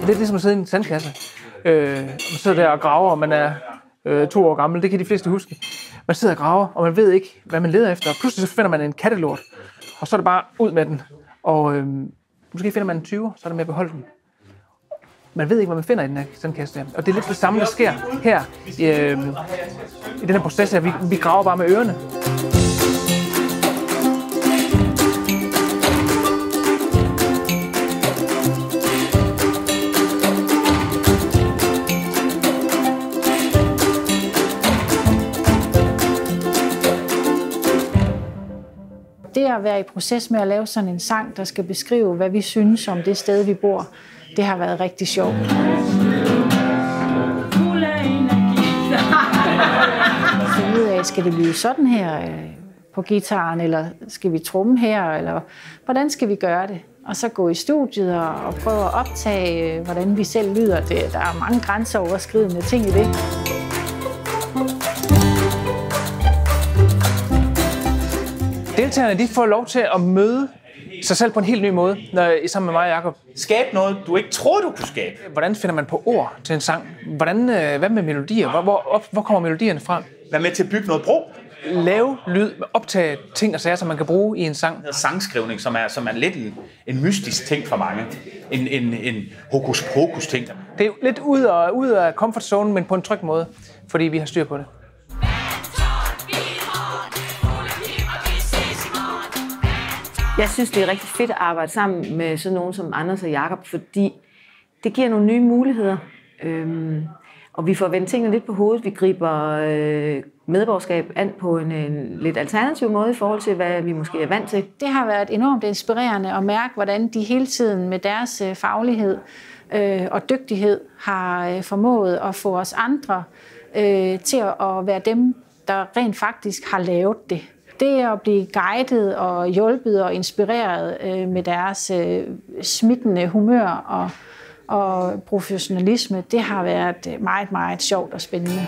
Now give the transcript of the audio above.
lidt ligesom at sidde i en sandkasse. Man sidder der og graver, og man er 2 år gammel. Det kan de fleste huske. Man sidder og graver, og man ved ikke, hvad man leder efter. Og pludselig så finder man en kattelort, og så er det bare ud med den. Og måske finder man en 20'er, så er det med at beholde den. Man ved ikke, hvad man finder i den her sandkasse. Og det er lidt det samme, der sker her i den her proces her. Vi graver bare med ørerne. Det at være i proces med at lave sådan en sang, der skal beskrive, hvad vi synes om det sted, vi bor, det har været rigtig sjovt. Så ud af, skal det blive sådan her på gitaren, eller skal vi tromme her, eller hvordan skal vi gøre det? Og så gå i studiet og prøve at optage, hvordan vi selv lyder. Der er mange grænseoverskridende ting i det. Deltagerne de får lov til at møde sig selv på en helt ny måde, sammen med mig og Jacob. Skab noget, du ikke troede, du kunne skabe. Hvordan finder man på ord til en sang? Hvad med melodier? Hvor kommer melodierne fra? Vær med til at bygge noget bro. Lave lyd, optage ting og sager, som man kan bruge i en sang. Sangskrivning, som er lidt en mystisk ting for mange. En hokus-pokus ting. Det er jo lidt ud af comfort zone, men på en tryg måde, fordi vi har styr på det. Jeg synes, det er rigtig fedt at arbejde sammen med sådan nogen som Anders og Jacob, fordi det giver nogle nye muligheder. Og vi får vendt tingene lidt på hovedet. Vi griber medborgerskab an på en lidt alternativ måde i forhold til, hvad vi måske er vant til. Det har været enormt inspirerende at mærke, hvordan de hele tiden med deres faglighed og dygtighed har formået at få os andre til at være dem, der rent faktisk har lavet det. Det at blive guidet og hjulpet og inspireret med deres smittende humør og professionalisme, det har været meget, meget sjovt og spændende.